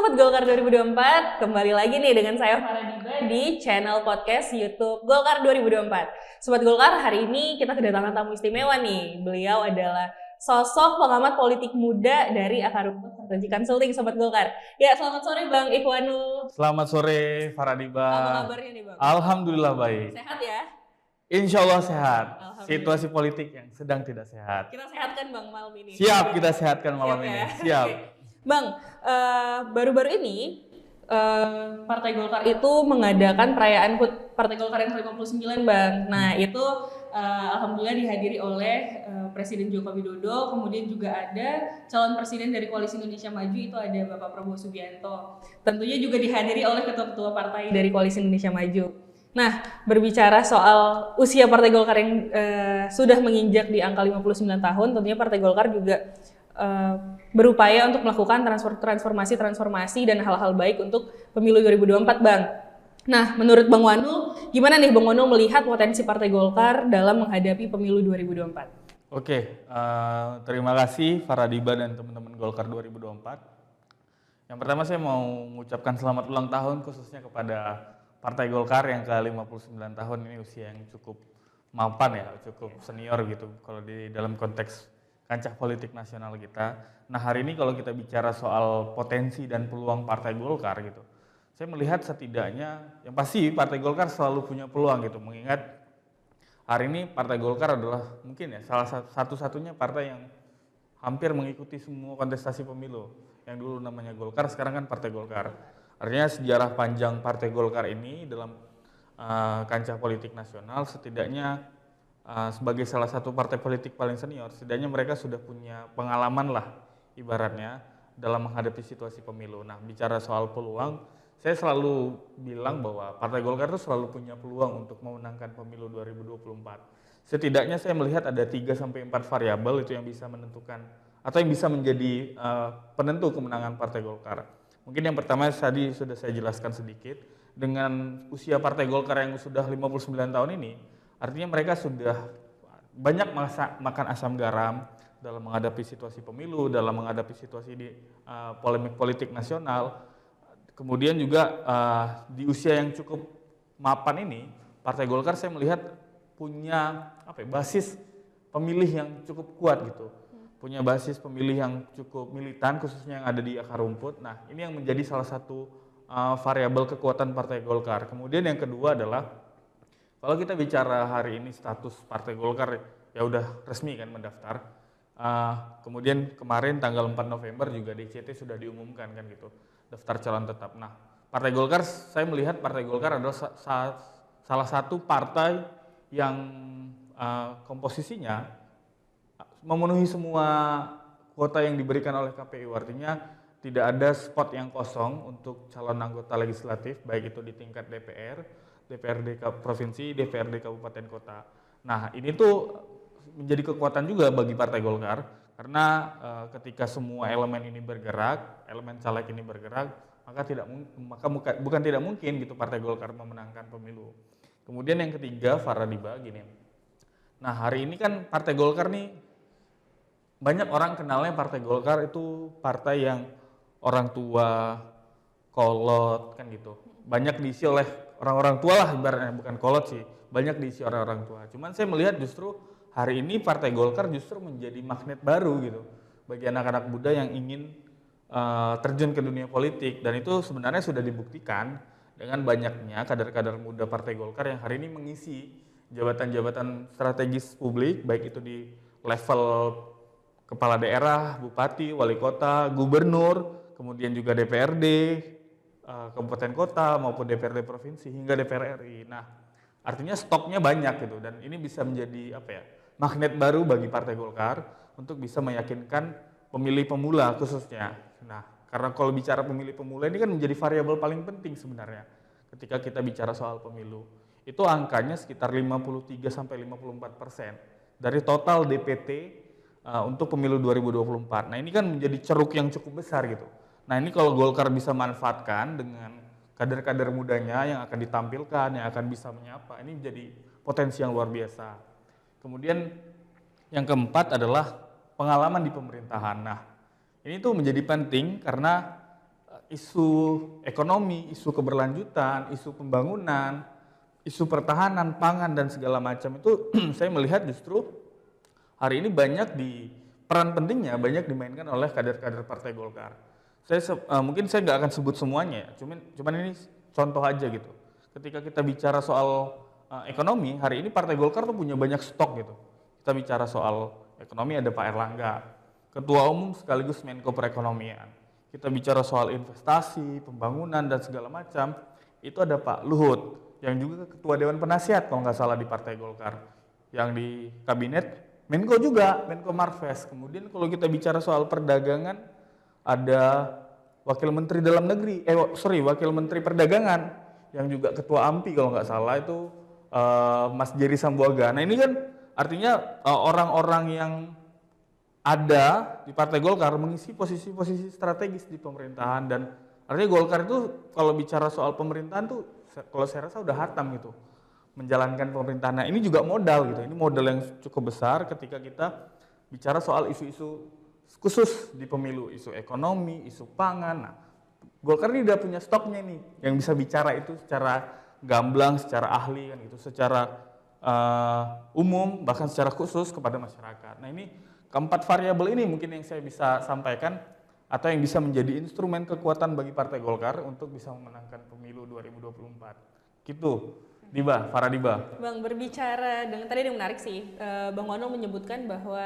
Sobat Golkar 2024, kembali lagi nih dengan saya Farah Diba di channel podcast YouTube Golkar 2024. Sobat Golkar, hari ini kita kedatangan tamu istimewa nih. Beliau adalah sosok pengamat politik muda dari Akar Rumput Strategi Consulting, Sobat Golkar. Ya, selamat sore Bang Ikhwanul. Selamat sore Farah Diba. Apa kabarnya nih Bang? Alhamdulillah baik. Sehat ya? Insya Allah sehat. Alhamdulillah. Situasi politik yang sedang tidak sehat. Kita sehatkan Bang malam ini. Siap kita sehatkan malam Siap ini. ya? Siap. Bang, baru-baru ini Partai Golkar itu mengadakan perayaan HUT Partai Golkar yang ke-59 Bang. Nah itu Alhamdulillah dihadiri oleh Presiden Joko Widodo, kemudian juga ada calon presiden dari Koalisi Indonesia Maju itu ada Bapak Prabowo Subianto. Tentunya juga dihadiri oleh ketua-ketua partai dari Koalisi Indonesia Maju. Nah, berbicara soal usia Partai Golkar yang sudah menginjak di angka 59 tahun, tentunya Partai Golkar juga berupaya untuk melakukan transformasi dan hal-hal baik untuk pemilu 2024, Bang. Nah, menurut Bang Wanul, gimana nih Bang Wanul melihat potensi Partai Golkar dalam menghadapi pemilu 2024? Oke, terima kasih Farah Diba dan teman-teman Golkar 2024. Yang pertama saya mau mengucapkan selamat ulang tahun khususnya kepada Partai Golkar yang ke-59 tahun. Ini usia yang cukup mapan ya, cukup senior gitu kalau di dalam konteks kancah politik nasional kita. Nah hari ini kalau kita bicara soal potensi dan peluang Partai Golkar gitu, saya melihat setidaknya yang pasti Partai Golkar selalu punya peluang gitu, mengingat hari ini Partai Golkar adalah mungkin ya salah satu-satunya partai yang hampir mengikuti semua kontestasi pemilu. Yang dulu namanya Golkar, sekarang kan Partai Golkar. Artinya sejarah panjang Partai Golkar ini dalam kancah politik nasional setidaknya sebagai salah satu partai politik paling senior, setidaknya mereka sudah punya pengalaman lah ibaratnya dalam menghadapi situasi pemilu. Nah bicara soal peluang, saya selalu bilang bahwa Partai Golkar itu selalu punya peluang untuk memenangkan pemilu 2024. Setidaknya saya melihat ada 3-4 variabel itu yang bisa menentukan atau yang bisa menjadi penentu kemenangan Partai Golkar. Mungkin yang pertama tadi sudah saya jelaskan sedikit, dengan usia Partai Golkar yang sudah 59 tahun ini, artinya mereka sudah banyak makan asam garam dalam menghadapi situasi pemilu, dalam menghadapi situasi di polemik politik nasional. Kemudian juga di usia yang cukup mapan ini, Partai Golkar saya melihat punya basis pemilih yang cukup kuat gitu. Punya basis pemilih yang cukup militan khususnya yang ada di akar rumput. Nah ini yang menjadi salah satu variabel kekuatan Partai Golkar. Kemudian yang kedua adalah kalau kita bicara hari ini status Partai Golkar ya udah resmi kan mendaftar. Kemudian kemarin tanggal 4 November juga DCT sudah diumumkan kan gitu, daftar calon tetap. Nah Partai Golkar, saya melihat Partai Golkar adalah salah satu partai yang komposisinya memenuhi semua kuota yang diberikan oleh KPU, artinya tidak ada spot yang kosong untuk calon anggota legislatif, baik itu di tingkat DPR, DPRD Provinsi, DPRD Kabupaten Kota. Nah ini tuh menjadi kekuatan juga bagi Partai Golkar, karena ketika semua elemen ini bergerak, elemen caleg ini bergerak, bukan tidak mungkin gitu Partai Golkar memenangkan pemilu. Kemudian yang ketiga, Farah Diba gini. Nah hari ini kan Partai Golkar nih, banyak orang kenalnya Partai Golkar itu partai yang orang tua, kolot kan gitu. Banyak diisi oleh orang-orang tua lah ibaratnya, bukan kolot sih. Banyak diisi orang-orang tua. Cuman saya melihat justru hari ini Partai Golkar justru menjadi magnet baru gitu bagi anak-anak muda yang ingin terjun ke dunia politik. Dan itu sebenarnya sudah dibuktikan dengan banyaknya kader-kader muda Partai Golkar yang hari ini mengisi jabatan-jabatan strategis publik, baik itu di level kepala daerah, bupati, wali kota, gubernur, kemudian juga DPRD, kabupaten kota maupun DPRD provinsi hingga DPR RI. Nah, artinya stoknya banyak gitu dan ini bisa menjadi magnet baru bagi Partai Golkar untuk bisa meyakinkan pemilih pemula khususnya. Nah, karena kalau bicara pemilih pemula ini kan menjadi variabel paling penting sebenarnya ketika kita bicara soal pemilu. Itu angkanya sekitar 53-54% dari total DPT untuk pemilu 2024. Nah ini kan menjadi ceruk yang cukup besar gitu. Nah ini kalau Golkar bisa manfaatkan dengan kader-kader mudanya yang akan ditampilkan, yang akan bisa menyapa, ini menjadi potensi yang luar biasa. Kemudian yang keempat adalah pengalaman di pemerintahan. Nah ini tuh menjadi penting karena isu ekonomi, isu keberlanjutan, isu pembangunan, isu pertahanan, pangan dan segala macam itu saya melihat justru hari ini peran pentingnya banyak dimainkan oleh kader-kader Partai Golkar. Mungkin saya nggak akan sebut semuanya, cuman ini contoh aja gitu. Ketika kita bicara soal ekonomi, hari ini Partai Golkar tuh punya banyak stok gitu. Kita bicara soal ekonomi ada Pak Erlangga, Ketua Umum sekaligus Menko Perekonomian. Kita bicara soal investasi, pembangunan dan segala macam, itu ada Pak Luhut, yang juga Ketua Dewan Penasihat kalau nggak salah di Partai Golkar. Yang di kabinet, Menko juga, Menko Marves. Kemudian kalau kita bicara soal perdagangan, ada Wakil Menteri Dalam Negeri, Wakil Menteri Perdagangan, yang juga Ketua AMPI kalau nggak salah itu Mas Jerry Sambuaga. Nah ini kan artinya orang-orang yang ada di Partai Golkar mengisi posisi-posisi strategis di pemerintahan, dan artinya Golkar itu kalau bicara soal pemerintahan tuh kalau saya rasa udah hatam gitu menjalankan pemerintahan. Nah ini juga modal gitu, ini modal yang cukup besar ketika kita bicara soal isu-isu khusus di pemilu, isu ekonomi, isu pangan. Nah, Golkar ini udah punya stoknya nih yang bisa bicara itu secara gamblang, secara ahli kan gitu, secara umum bahkan secara khusus kepada masyarakat. Nah ini keempat variabel ini mungkin yang saya bisa sampaikan atau yang bisa menjadi instrumen kekuatan bagi Partai Golkar untuk bisa memenangkan pemilu 2024. Gitu, Faradiba. Bang, berbicara dengan tadi yang menarik sih, Bang Wano menyebutkan bahwa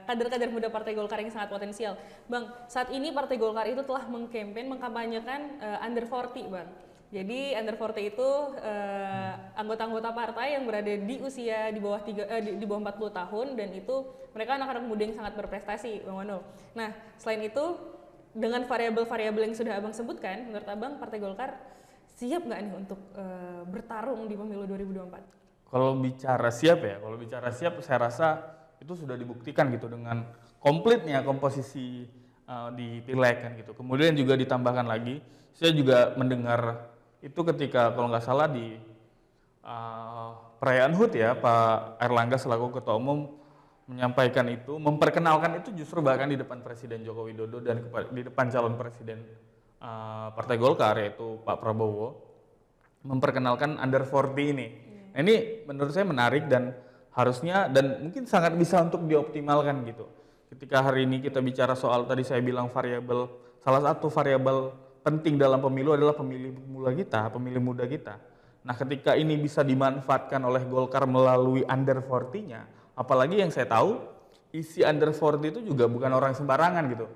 kader-kader muda Partai Golkar yang sangat potensial. Bang, saat ini Partai Golkar itu telah mengkampanyekan under 40, Bang. Jadi under 40 itu anggota-anggota partai yang berada di usia di bawah 40 tahun, dan itu mereka anak-anak muda yang sangat berprestasi, Bang Wano. Nah, selain itu dengan variabel-variabel yang sudah Abang sebutkan, menurut Abang Partai Golkar siap nggak nih untuk bertarung di pemilu 2024? Kalau bicara siap saya rasa itu sudah dibuktikan gitu dengan komplitnya komposisi di pileg kan gitu. Kemudian juga ditambahkan lagi, saya juga mendengar itu ketika kalau nggak salah di perayaan HUT ya, Pak Erlangga selaku Ketua Umum menyampaikan itu, memperkenalkan itu justru bahkan di depan Presiden Joko Widodo dan di depan calon presiden Partai Golkar yaitu Pak Prabowo, memperkenalkan under 40 ini. Nah, ini menurut saya menarik dan harusnya dan mungkin sangat bisa untuk dioptimalkan gitu. Ketika hari ini kita bicara soal tadi saya bilang salah satu variabel penting dalam pemilu adalah pemilih muda kita. Nah, ketika ini bisa dimanfaatkan oleh Golkar melalui under 40-nya, apalagi yang saya tahu isi under 40 itu juga bukan orang sembarangan gitu.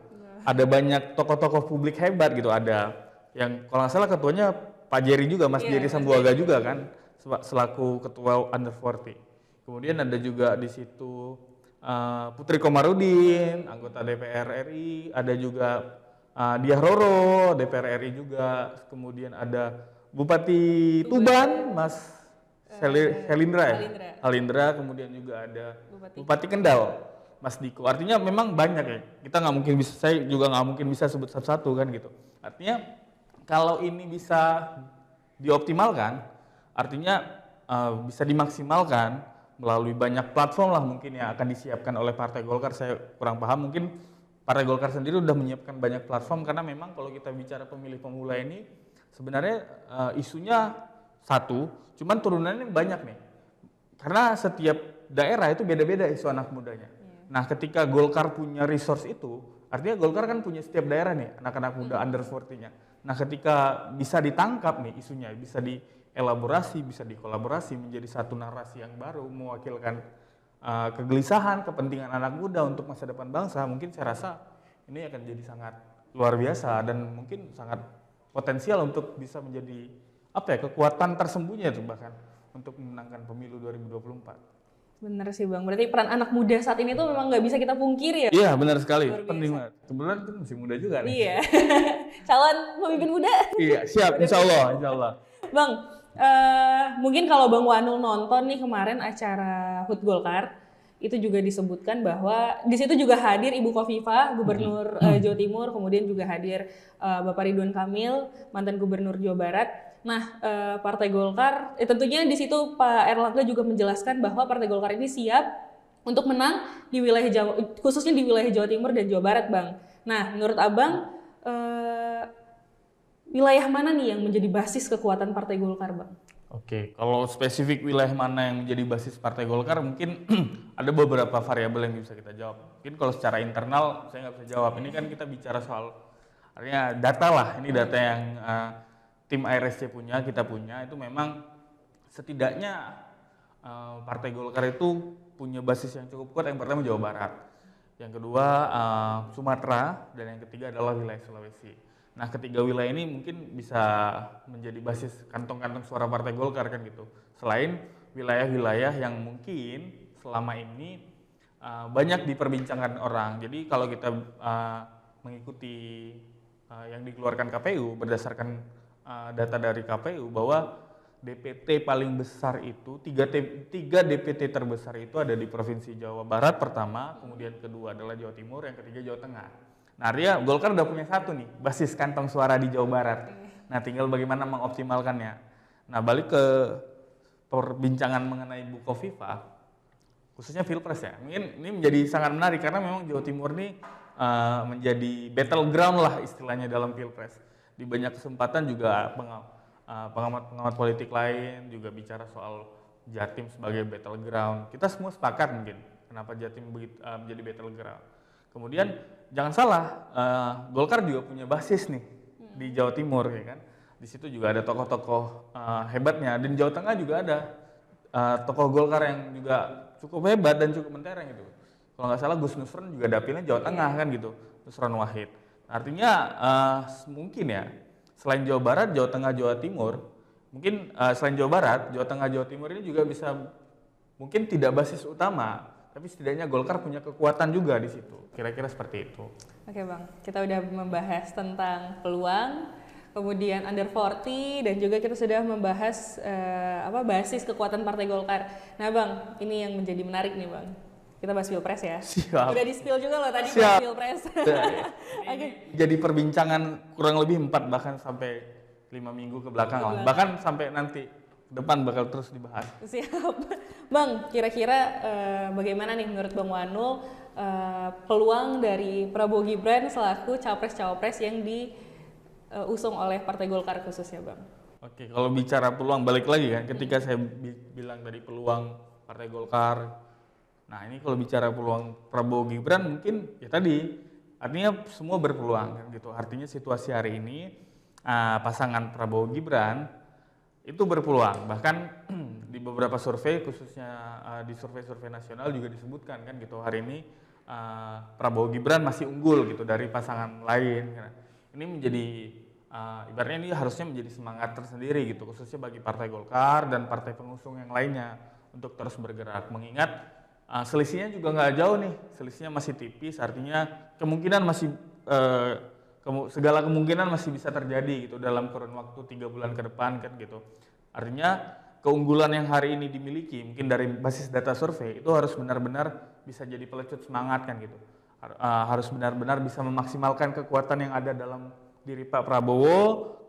Ada banyak tokoh-tokoh publik hebat gitu, ada yang kalau nggak salah ketuanya Pak Jerry juga, Mas Jerry Sambuaga juga kan, selaku ketua under 40. Kemudian ada juga di situ Putri Komarudin, anggota DPR RI, ada juga Diah Roro, DPR RI juga, kemudian ada Bupati Tuban, Mas Helindra, kemudian juga ada Bupati Kendal, Mas Diko. Artinya memang banyak ya, saya juga nggak mungkin bisa sebut satu-satu kan gitu. Artinya kalau ini bisa dioptimalkan, artinya bisa dimaksimalkan melalui banyak platform lah mungkin yang akan disiapkan oleh Partai Golkar. Saya kurang paham, mungkin Partai Golkar sendiri sudah menyiapkan banyak platform, karena memang kalau kita bicara pemilih pemula ini sebenarnya isunya satu, cuman turunannya banyak nih. Karena setiap daerah itu beda-beda isu anak mudanya. Nah, ketika Golkar punya resource itu, artinya Golkar kan punya setiap daerah nih anak-anak muda under 40-nya. Nah, ketika bisa ditangkap nih isunya, bisa dielaborasi, bisa dikolaborasi menjadi satu narasi yang baru mewakilkan kegelisahan, kepentingan anak muda untuk masa depan bangsa, mungkin saya rasa ini akan jadi sangat luar biasa dan mungkin sangat potensial untuk bisa menjadi kekuatan tersembunyi itu bahkan untuk memenangkan pemilu 2024. Benar sih Bang, berarti peran anak muda saat ini tuh memang nggak bisa kita pungkiri ya? Iya benar sekali, penting banget. Kebetulan kan masih muda juga nih. Iya, calon pemimpin muda. Iya siap, insya Allah. Bang, mungkin kalau Bang Wanul nonton nih kemarin acara HUT Golkar, itu juga disebutkan bahwa di situ juga hadir Ibu Khofifah, Gubernur Jawa Timur, kemudian juga hadir Bapak Ridwan Kamil, mantan Gubernur Jawa Barat. Nah, Partai Golkar, tentunya di situ Pak Erlangga juga menjelaskan bahwa Partai Golkar ini siap untuk menang di khususnya di wilayah Jawa Timur dan Jawa Barat, Bang. Nah, menurut Abang, wilayah mana nih yang menjadi basis kekuatan Partai Golkar, Bang? Oke, kalau spesifik wilayah mana yang menjadi basis Partai Golkar mungkin ada beberapa variabel yang bisa kita jawab. Mungkin kalau secara internal saya nggak bisa jawab. Ini kan kita bicara soal artinya data lah. Ini data yang tim ARSC punya, kita punya. Itu memang setidaknya Partai Golkar itu punya basis yang cukup kuat. Yang pertama Jawa Barat, yang kedua Sumatera, dan yang ketiga adalah wilayah Sulawesi. Nah, ketiga wilayah ini mungkin bisa menjadi basis kantong-kantong suara Partai Golkar kan gitu. Selain wilayah-wilayah yang mungkin selama ini banyak diperbincangkan orang. Jadi kalau kita mengikuti yang dikeluarkan KPU berdasarkan data dari KPU bahwa DPT paling besar itu, tiga DPT terbesar itu ada di Provinsi Jawa Barat pertama, kemudian kedua adalah Jawa Timur, yang ketiga Jawa Tengah. Nah, artinya Golkar udah punya satu nih, basis kantong suara di Jawa Barat. Nah, tinggal bagaimana mengoptimalkannya. Nah, balik ke perbincangan mengenai Bu Khofifah, khususnya Pilpres ya. Mungkin ini menjadi sangat menarik karena memang Jawa Timur ini menjadi battleground lah istilahnya dalam Pilpres. Di banyak kesempatan juga pengamat-pengamat politik lain juga bicara soal Jatim sebagai battleground. Kita semua sepakat mungkin kenapa Jatim menjadi battleground. Kemudian jangan salah, Golkar juga punya basis nih di Jawa Timur ya kan. Di situ juga ada tokoh-tokoh hebatnya, dan Jawa Tengah juga ada tokoh Golkar yang juga cukup hebat dan cukup mentereng gitu. Kalau nggak salah Gus Nusron juga dapilnya Jawa Tengah kan gitu, Nusron Wahid. Artinya mungkin ya selain Jawa Barat, Jawa Tengah, Jawa Timur, mungkin selain Jawa Barat, Jawa Tengah, Jawa Timur ini juga bisa mungkin tidak basis utama. Tapi setidaknya Golkar punya kekuatan juga di situ. Kira-kira seperti itu. Oke Bang, kita udah membahas tentang peluang, kemudian under 40, dan juga kita sudah membahas basis kekuatan Partai Golkar. Nah Bang, ini yang menjadi menarik nih Bang. Kita bahas Pilpres ya. Siap. Udah di-spill juga loh tadi bahas Pilpres. Oke. Jadi perbincangan kurang lebih 4 bahkan sampai 5 minggu ke belakang lah. Bahkan sampai nanti depan bakal terus dibahas. Siap. Bang, kira-kira bagaimana nih menurut Bang Wanul peluang dari Prabowo Gibran selaku capres-cawapres yang diusung oleh Partai Golkar khususnya Bang? Oke, kalau bicara peluang, balik lagi kan ketika saya bilang tadi peluang Partai Golkar. Nah, ini kalau bicara peluang Prabowo Gibran mungkin ya tadi artinya semua berpeluang kan gitu. Artinya situasi hari ini pasangan Prabowo Gibran itu berpeluang, bahkan di beberapa survei khususnya di survei-survei nasional juga disebutkan kan gitu hari ini Prabowo Gibran masih unggul gitu dari pasangan lain. Ini menjadi ibaratnya ini harusnya menjadi semangat tersendiri gitu khususnya bagi Partai Golkar dan partai pengusung yang lainnya untuk terus bergerak, mengingat selisihnya juga nggak jauh nih, selisihnya masih tipis, artinya kemungkinan masih segala kemungkinan masih bisa terjadi gitu dalam kurun waktu 3 bulan ke depan kan gitu. Artinya keunggulan yang hari ini dimiliki mungkin dari basis data survei itu harus benar-benar bisa jadi pelecut semangat kan gitu. Harus benar-benar bisa memaksimalkan kekuatan yang ada dalam diri Pak Prabowo,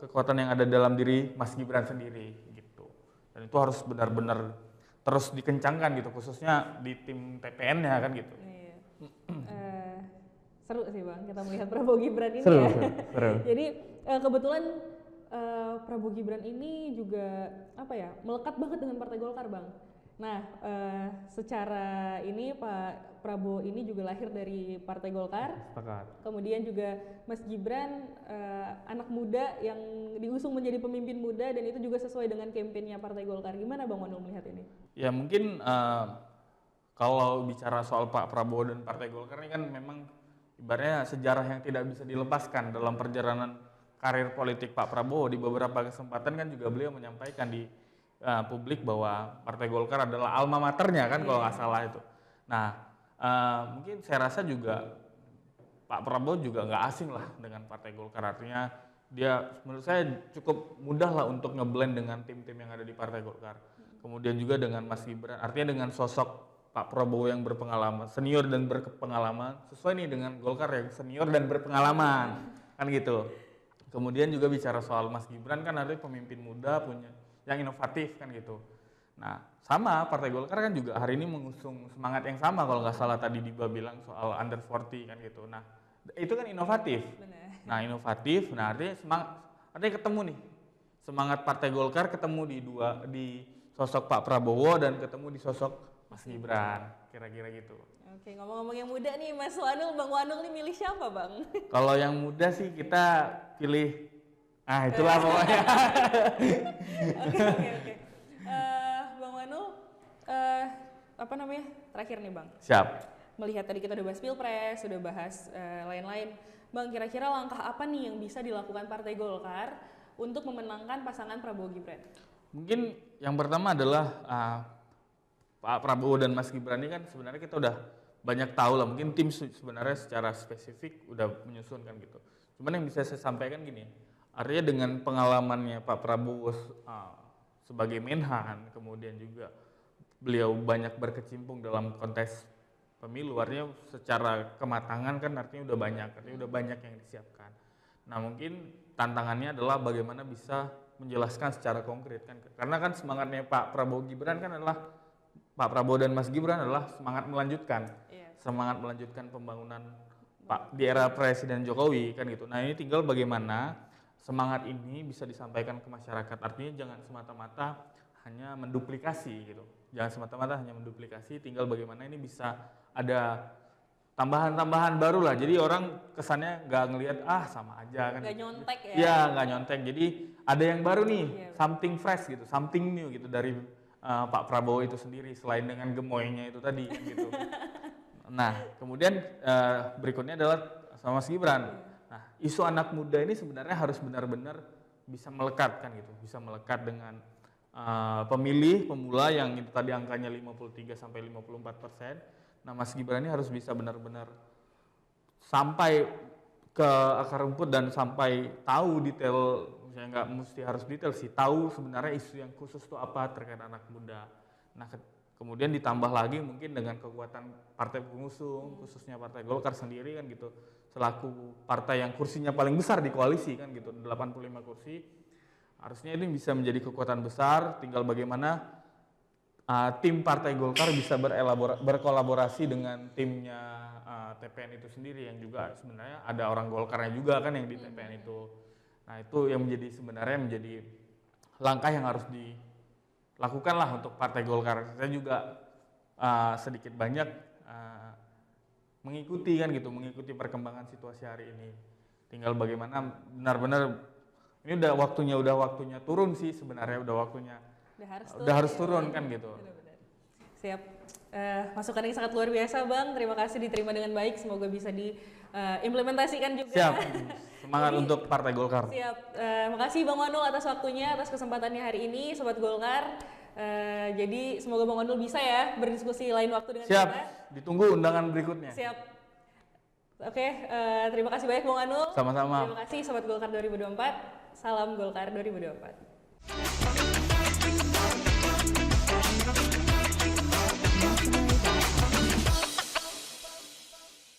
kekuatan yang ada dalam diri Mas Gibran sendiri gitu. Dan itu harus benar-benar terus dikencangkan gitu khususnya di tim TPN-nya kan gitu. Iya. Seru sih Bang, kita melihat Prabowo Gibran ini seru, ya. Seru. Jadi kebetulan Prabowo Gibran ini juga melekat banget dengan Partai Golkar Bang. Nah, secara ini Pak Prabowo ini juga lahir dari Partai Golkar. Sepakat. Kemudian juga Mas Gibran anak muda yang diusung menjadi pemimpin muda, dan itu juga sesuai dengan kampanyenya Partai Golkar. Gimana Bang Wanul melihat ini? Ya mungkin kalau bicara soal Pak Prabowo dan Partai Golkar ini kan memang ibaratnya sejarah yang tidak bisa dilepaskan dalam perjalanan karir politik Pak Prabowo. Di beberapa kesempatan kan juga beliau menyampaikan di publik bahwa Partai Golkar adalah alma maternya kan kalau nggak salah itu. Nah mungkin saya rasa juga Pak Prabowo juga nggak asing lah dengan Partai Golkar, artinya dia menurut saya cukup mudah lah untuk ngeblend dengan tim-tim yang ada di Partai Golkar. Kemudian juga dengan Mas Gibran, artinya dengan sosok Pak Prabowo yang berpengalaman, senior dan berpengalaman, sesuai nih dengan Golkar yang senior dan berpengalaman, kan gitu. Kemudian juga bicara soal Mas Gibran kan artinya pemimpin muda punya yang inovatif kan gitu. Nah, sama Partai Golkar kan juga hari ini mengusung semangat yang sama kalau nggak salah tadi Diba bilang soal under 40 kan gitu. Nah, itu kan inovatif. Benar. Nah, inovatif, nah artinya artinya ketemu nih semangat Partai Golkar ketemu di sosok Pak Prabowo dan ketemu di sosok Mas Gibran, kira-kira gitu. Oke, ngomong-ngomong yang muda nih, Mas Wanul, Bang Wanul nih milih siapa, Bang? Kalau yang muda sih kita pilih, itulah pokoknya. Oke. Bang Wanul, apa namanya? Terakhir nih, Bang. Siap. Melihat tadi kita udah bahas Pilpres, sudah bahas lain-lain. Bang, kira-kira langkah apa nih yang bisa dilakukan Partai Golkar untuk memenangkan pasangan Prabowo Gibran? Mungkin yang pertama adalah Pak Prabowo dan Mas Gibran ini kan sebenarnya kita udah banyak tahu lah, mungkin tim sebenarnya secara spesifik udah menyusun kan gitu. Cuman yang bisa saya sampaikan gini, artinya dengan pengalamannya Pak Prabowo sebagai Menhan, kemudian juga beliau banyak berkecimpung dalam konteks pemilu, artinya secara kematangan kan artinya udah banyak yang disiapkan. Nah mungkin tantangannya adalah bagaimana bisa menjelaskan secara konkret kan, karena kan semangatnya Pak Prabowo Gibran kan adalah Pak Prabowo dan Mas Gibran adalah semangat melanjutkan pembangunan Pak di era Presiden Jokowi kan gitu. Nah ini tinggal bagaimana semangat ini bisa disampaikan ke masyarakat, artinya jangan semata-mata hanya menduplikasi gitu, tinggal bagaimana ini bisa ada tambahan-tambahan baru lah, jadi orang kesannya nggak ngelihat sama aja kan, nggak nyontek ya? Iya nggak nyontek, jadi ada yang baru nih, something fresh gitu, something new gitu dari Pak Prabowo itu sendiri selain dengan gemoynya itu tadi kan, gitu. Nah kemudian berikutnya adalah sama Mas Gibran. Nah isu anak muda ini sebenarnya harus benar-benar bisa melekat kan gitu, bisa melekat dengan pemilih pemula yang itu tadi angkanya 53-54%. Nah Mas Gibran ini harus bisa benar-benar sampai ke akar rumput dan sampai tahu detail, misalnya nggak mesti harus detail sih, tahu sebenarnya isu yang khusus itu apa terkait anak muda. Nah kemudian ditambah lagi mungkin dengan kekuatan partai pengusung, khususnya Partai Golkar sendiri kan gitu, selaku partai yang kursinya paling besar di koalisi kan gitu, 85 kursi, harusnya ini bisa menjadi kekuatan besar, tinggal bagaimana tim Partai Golkar bisa berkolaborasi dengan timnya TPN itu sendiri yang juga sebenarnya ada orang Golkarnya juga kan yang di TPN itu. Nah itu yang menjadi langkah yang harus dilakukan lah untuk Partai Golkar. Saya juga sedikit banyak mengikuti perkembangan situasi hari ini. Tinggal bagaimana benar-benar ini udah waktunya turun sih sebenarnya, udah harus turun kan gitu. Benar-benar. Siap. Masukan yang sangat luar biasa Bang, terima kasih diterima dengan baik, semoga bisa diimplementasikan juga. Siap, semangat untuk Partai Golkar. Siap, makasih Bang Wanul atas waktunya, atas kesempatannya hari ini Sobat Golkar. Jadi semoga Bang Wanul bisa ya berdiskusi lain waktu dengan Siap, kita. ditunggu undangan berikutnya. Siap. Oke, terima kasih banyak Bang Wanul. Sama-sama. Terima kasih Sobat Golkar 2024. Salam Golkar 2024.